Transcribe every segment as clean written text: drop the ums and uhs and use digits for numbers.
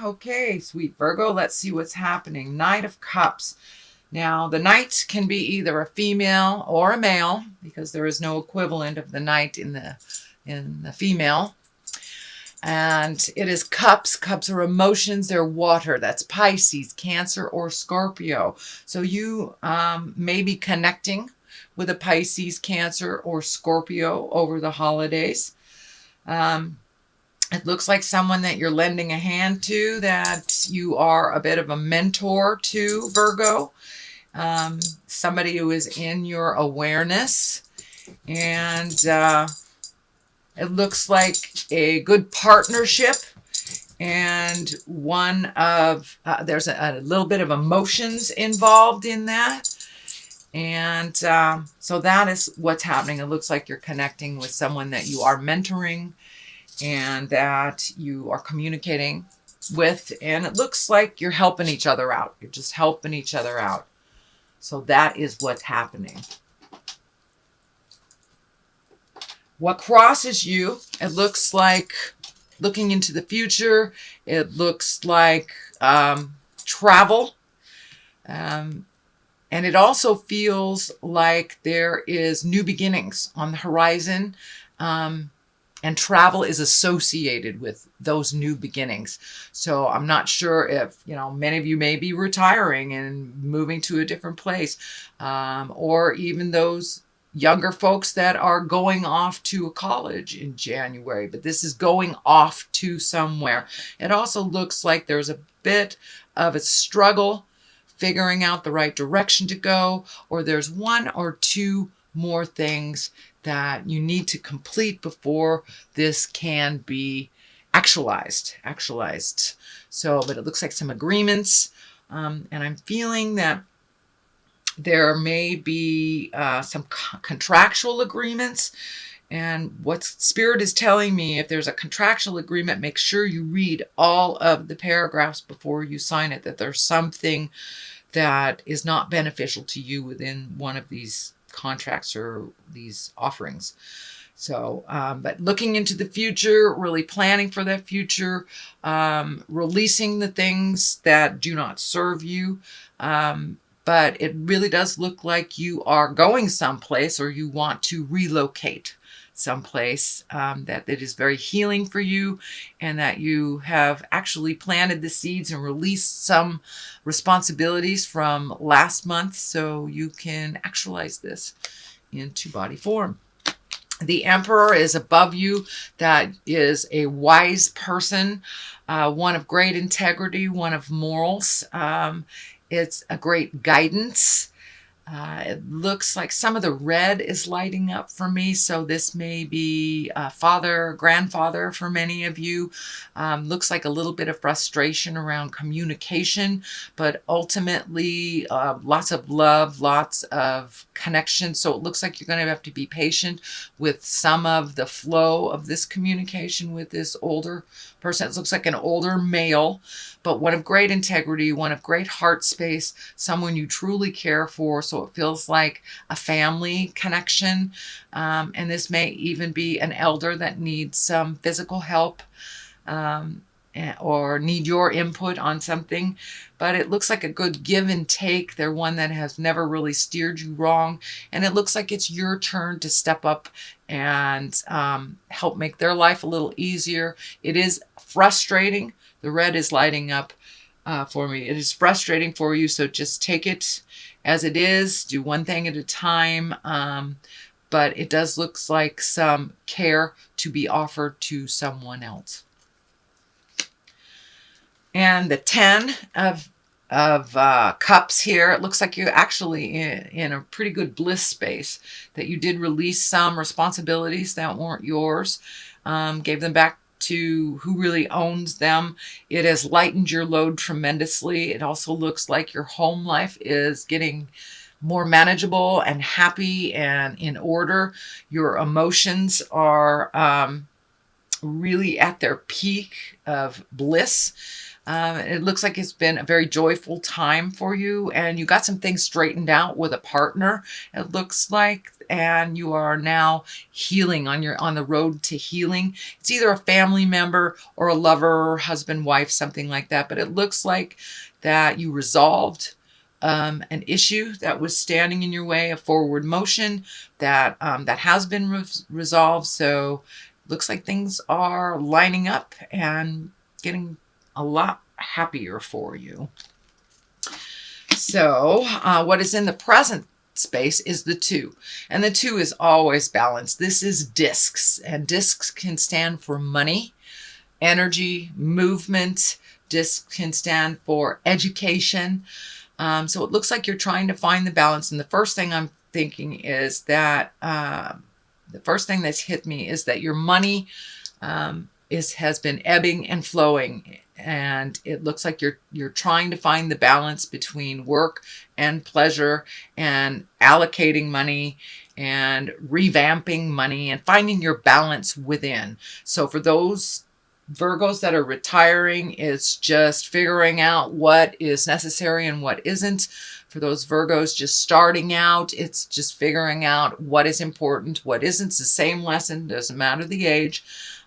Okay, sweet Virgo, let's see what's happening. Knight of Cups. Now, the knight can be either a female or a male because there is no equivalent of the knight in the female. And it is cups. Cups are emotions. They're water. That's Pisces, Cancer, or Scorpio. So you may be connecting with a Pisces, Cancer, or Scorpio over the holidays. It looks like someone that you're lending a hand to, that you are a bit of a mentor to, Virgo. Somebody who is in your awareness. And it looks like a good partnership. And one of, there's a little bit of emotions involved in that. And so that is what's happening. It looks like you're connecting with someone that you are mentoring and that you are communicating with. And it looks like you're helping each other out. You're just helping each other out. So that is what's happening. What crosses you, it looks like looking into the future. It looks like travel. And it also feels like there is new beginnings on the horizon. And travel is associated with those new beginnings. So I'm not sure if, many of you may be retiring and moving to a different place, or even those younger folks that are going off to a college in January, but this is going off to somewhere. It also looks like there's a bit of a struggle figuring out the right direction to go, or there's one or two more things that you need to complete before this can be actualized. So, but it looks like some agreements, and I'm feeling that there may be some contractual agreements. And what Spirit is telling me, if there's a contractual agreement, make sure you read all of the paragraphs before you sign it, that there's something that is not beneficial to you within one of these contracts or these offerings. So, but looking into the future, really planning for that future, releasing the things that do not serve you. But it really does look like you are going someplace, or you want to relocate someplace, that it is very healing for you, and that you have actually planted the seeds and released some responsibilities from last month so you can actualize this into body form. The Emperor is above you. That is a wise person, one of great integrity, one of morals. It's a great guidance. It looks like some of the red is lighting up for me. So this may be father, grandfather for many of you. Looks like a little bit of frustration around communication, but ultimately lots of love, lots of connection. So it looks like you're going to have to be patient with some of the flow of this communication with this older person. It looks like an older male, but one of great integrity, one of great heart space, someone you truly care for. So it feels like a family connection. And this may even be an elder that needs some physical help, or need your input on something. But it looks like a good give and take. They're one that has never really steered you wrong. And it looks like it's your turn to step up and help make their life a little easier. It is frustrating. The red is lighting up for me. It is frustrating for you, so just take it as it is. Do one thing at a time. But it does look like some care to be offered to someone else. And the 10 of cups here, it looks like you're actually in a pretty good bliss space, that you did release some responsibilities that weren't yours, gave them back to who really owns them. It has lightened your load tremendously. It also looks like your home life is getting more manageable and happy and in order. Your emotions are really at their peak of bliss. It looks like it's been a very joyful time for you, and you got some things straightened out with a partner, it looks like, and you are now healing on the road to healing. It's either a family member or a lover, husband, wife, something like that, but it looks like that you resolved an issue that was standing in your way, a forward motion that has been resolved. So looks like things are lining up and getting a lot happier for you. So what is in the present space is the 2, and the 2 is always balanced. This is discs, and discs can stand for money, energy, movement. Discs can stand for education. So it looks like you're trying to find the balance, and the first thing I'm thinking is that the first thing that's hit me is that your money has been ebbing and flowing, and it looks like you're trying to find the balance between work and pleasure, and allocating money and revamping money and finding your balance within. So for those Virgos that are retiring, it's just figuring out what is necessary and what isn't. For those Virgos just starting out, it's just figuring out what is important, what isn't. It's the same lesson, doesn't matter the age.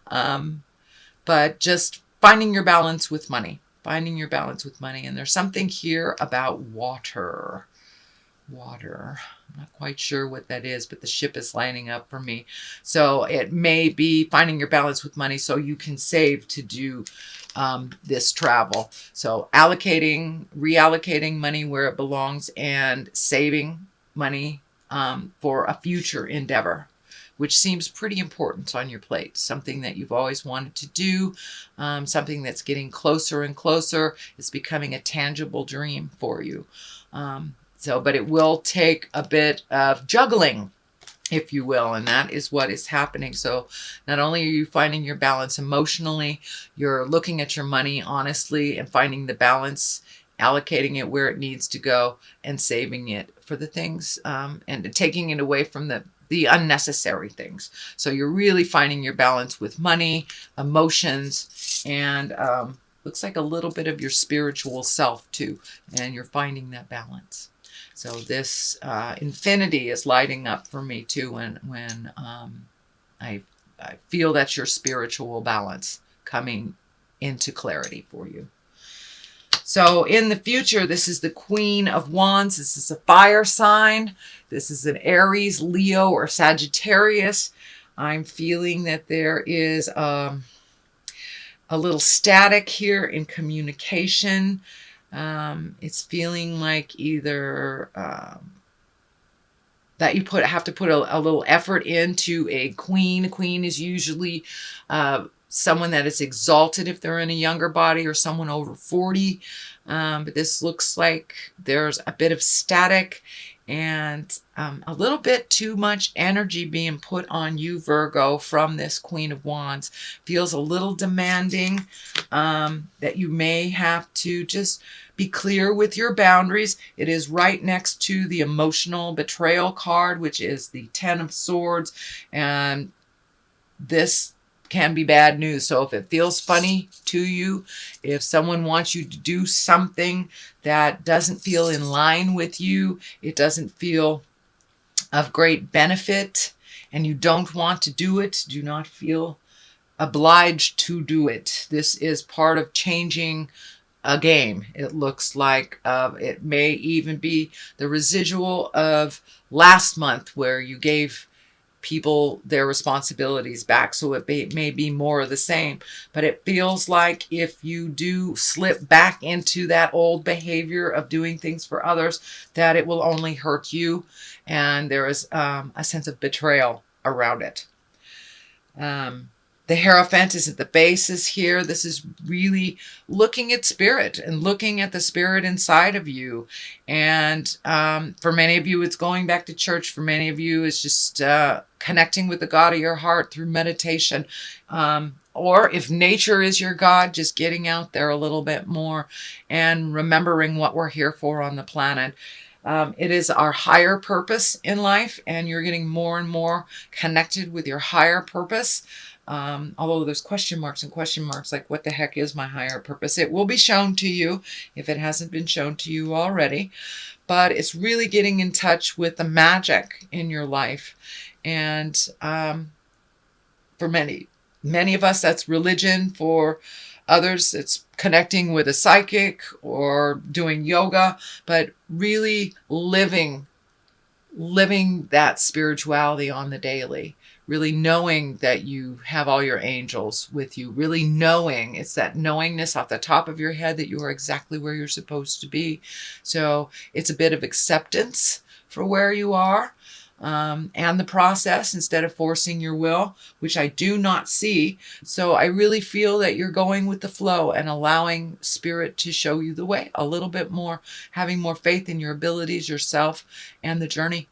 But just finding your balance with money, finding your balance with money. And there's something here about water. Water. I'm not quite sure what that is, but the ship is lining up for me. So it may be finding your balance with money so you can save to do this travel. So reallocating money where it belongs, and saving money for a future endeavor, which seems pretty important on your plate. Something that you've always wanted to do, something that's getting closer and closer. It's becoming a tangible dream for you. But it will take a bit of juggling, if you will, and that is what is happening. So not only are you finding your balance emotionally, you're looking at your money honestly and finding the balance, allocating it where it needs to go, and saving it for the things, and taking it away from the unnecessary things. So you're really finding your balance with money, emotions, and looks like a little bit of your spiritual self too, and you're finding that balance. So this infinity is lighting up for me too when I feel that's your spiritual balance coming into clarity for you. So in the future, this is the Queen of Wands. This is a fire sign. This is an Aries, Leo, or Sagittarius. I'm feeling that there is a little static here in communication. It's feeling like either that you have to put a little effort into a queen. A queen is usually someone that is exalted if they're in a younger body, or someone over 40. But this looks like there's a bit of static and a little bit too much energy being put on you, Virgo, from this Queen of Wands. Feels a little demanding, that you may have to just be clear with your boundaries. It is right next to the emotional betrayal card, which is the 10 of Swords. And this can be bad news. So if it feels funny to you, if someone wants you to do something that doesn't feel in line with you, it doesn't feel of great benefit, and you don't want to do it, do not feel obliged to do it. This is part of changing a game. It looks like it may even be the residual of last month where you gave people their responsibilities back. So it may be more of the same, but it feels like if you do slip back into that old behavior of doing things for others, that it will only hurt you. And there is a sense of betrayal around it. The Hierophant is at the basis here. This is really looking at spirit and looking at the spirit inside of you. And for many of you, it's going back to church. For many of you, it's just connecting with the God of your heart through meditation. Or if nature is your God, just getting out there a little bit more and remembering what we're here for on the planet. It is our higher purpose in life, and you're getting more and more connected with your higher purpose. Although there's question marks and question marks, like what the heck is my higher purpose? It will be shown to you if it hasn't been shown to you already. But it's really getting in touch with the magic in your life. And for many of us, that's religion. For others, it's connecting with a psychic or doing yoga, but really living that spirituality on the daily, really knowing that you have all your angels with you, really knowing, it's that knowingness off the top of your head that you are exactly where you're supposed to be. So it's a bit of acceptance for where you are, and the process, instead of forcing your will, which I do not see. So I really feel that you're going with the flow and allowing spirit to show you the way a little bit more, having more faith in your abilities, yourself, and the journey.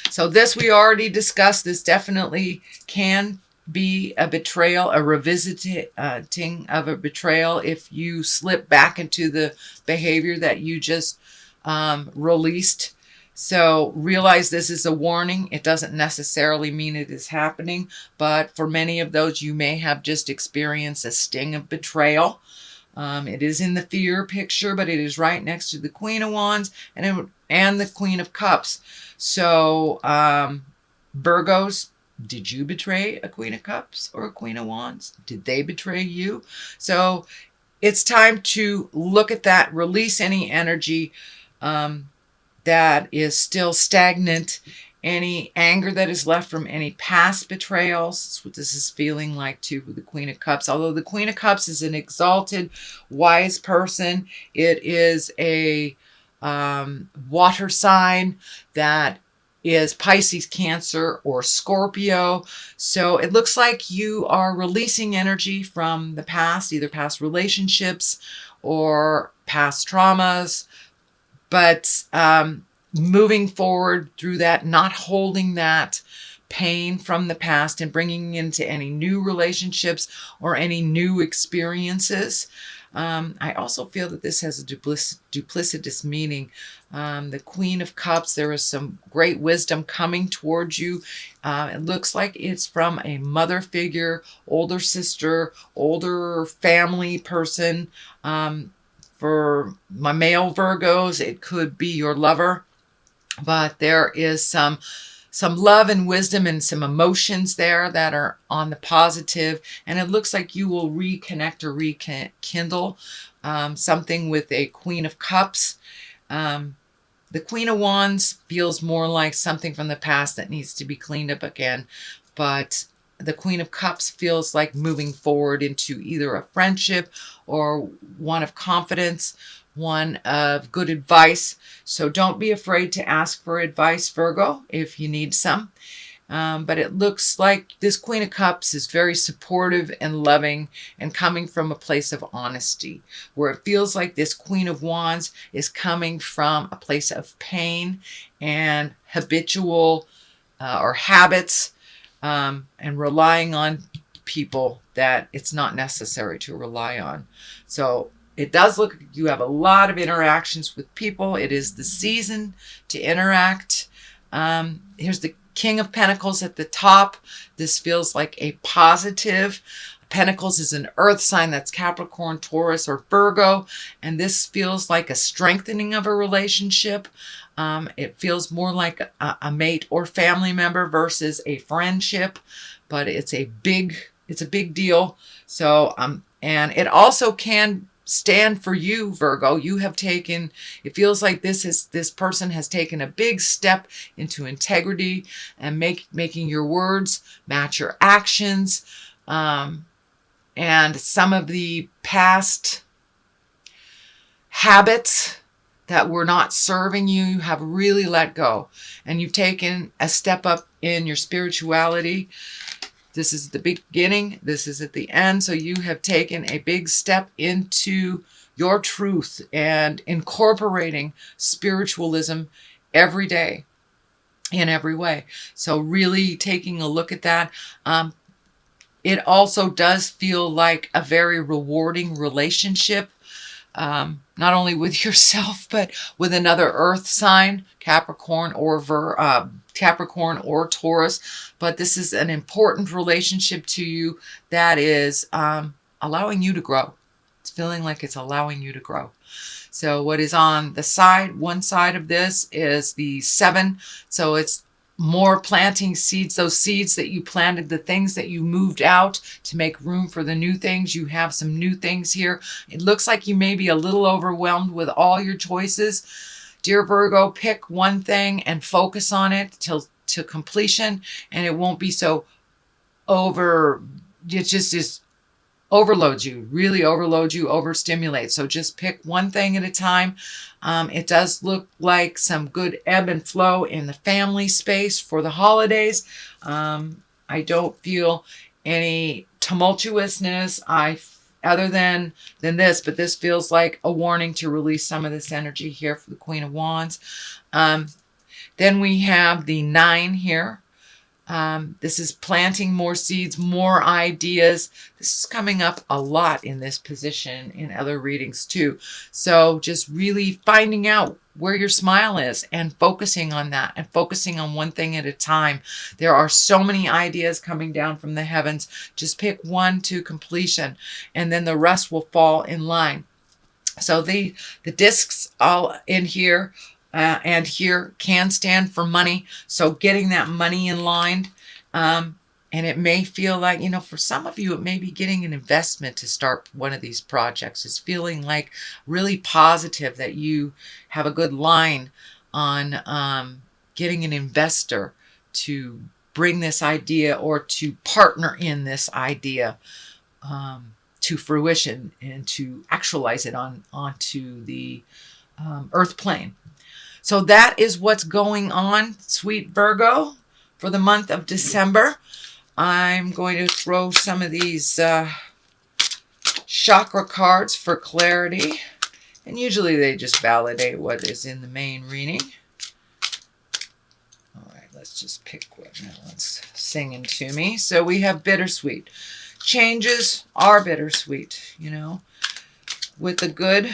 So this we already discussed. This definitely can be a betrayal, a revisiting of a betrayal if you slip back into the behavior that you just released. So realize this is a warning. It doesn't necessarily mean it is happening, but for many of those, you may have just experienced a sting of betrayal. It is in the fear picture, but it is right next to the Queen of Wands and the Queen of Cups. So Virgos, did you betray a Queen of Cups or a Queen of Wands? Did they betray you? So it's time to look at that, release any energy that is still stagnant, any anger that is left from any past betrayals. That's what this is feeling like too with the Queen of Cups. Although the Queen of Cups is an exalted, wise person, it is a water sign that is Pisces, Cancer, or Scorpio. So it looks like you are releasing energy from the past, either past relationships or past traumas, but moving forward through that, not holding that pain from the past and bringing into any new relationships or any new experiences. I also feel that this has a duplicitous meaning. The Queen of Cups, there is some great wisdom coming towards you. It looks like it's from a mother figure, older sister, older family person. For my male Virgos, it could be your lover, but there is some love and wisdom and some emotions there that are on the positive, and it looks like you will reconnect or rekindle something with a Queen of Cups. The Queen of Wands feels more like something from the past that needs to be cleaned up again, but the Queen of Cups feels like moving forward into either a friendship or one of confidence, one of good advice. So don't be afraid to ask for advice, Virgo, if you need some. But it looks like this Queen of Cups is very supportive and loving and coming from a place of honesty, where it feels like this Queen of Wands is coming from a place of pain and habitual or habits, and relying on people that it's not necessary to rely on. So it does look like you have a lot of interactions with people. It is the season to interact. Here's the King of Pentacles at the top. This feels like a positive. Pentacles is an earth sign, that's Capricorn, Taurus, or Virgo. And this feels like a strengthening of a relationship. It feels more like a mate or family member versus a friendship, but it's a big deal. So, and it also can stand for you, Virgo. You have taken, it feels like this person has taken a big step into integrity and making your words match your actions. And some of the past habits that were not serving you, you have really let go. And you've taken a step up in your spirituality. This is the beginning. This is at the end. So you have taken a big step into your truth and incorporating spiritualism every day in every way. So really taking a look at that. It also does feel like a very rewarding relationship. not only with yourself, but with another earth sign, Capricorn or Capricorn or Taurus. But this is an important relationship to you that is allowing you to grow. It's feeling like it's allowing you to grow. So what is on the side, one side of this is the 7. So it's more planting seeds, those seeds that you planted, the things that you moved out to make room for the new things. You have some new things here. It looks like you may be a little overwhelmed with all your choices. Dear Virgo, pick one thing and focus on it till to completion, and it won't be so it just overloads you, really overloads you, overstimulates. So just pick one thing at a time. It does look like some good ebb and flow in the family space for the holidays. I don't feel any tumultuousness other than this, but this feels like a warning to release some of this energy here for the Queen of Wands. Then we have the 9 here. This is planting more seeds, more ideas. This is coming up a lot in this position in other readings too. So just really finding out where your smile is and focusing on that and focusing on one thing at a time. There are so many ideas coming down from the heavens. Just pick one to completion and then the rest will fall in line. So the discs all in here and here can stand for money. So getting that money in line. And it may feel like, for some of you, it may be getting an investment to start one of these projects. It's feeling like really positive that you have a good line on getting an investor to bring this idea or to partner in this idea to fruition and to actualize it onto the earth plane. So that is what's going on, sweet Virgo, for the month of December. I'm going to throw some of these chakra cards for clarity. And usually they just validate what is in the main reading. All right, let's just pick one. That one's singing to me. So we have bittersweet. Changes are bittersweet, With the good,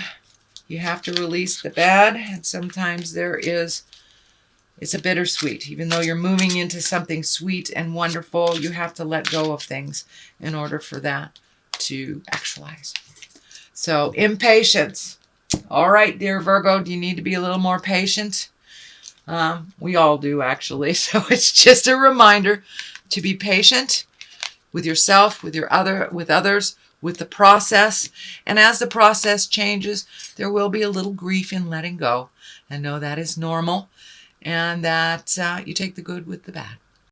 you have to release the bad, and sometimes it's a bittersweet. Even though you're moving into something sweet and wonderful, you have to let go of things in order for that to actualize. So, impatience. All right, dear Virgo, do you need to be a little more patient? We all do, actually. So it's just a reminder to be patient with yourself, with others, with the process. And as the process changes, there will be a little grief in letting go. And know that is normal, and that you take the good with the bad.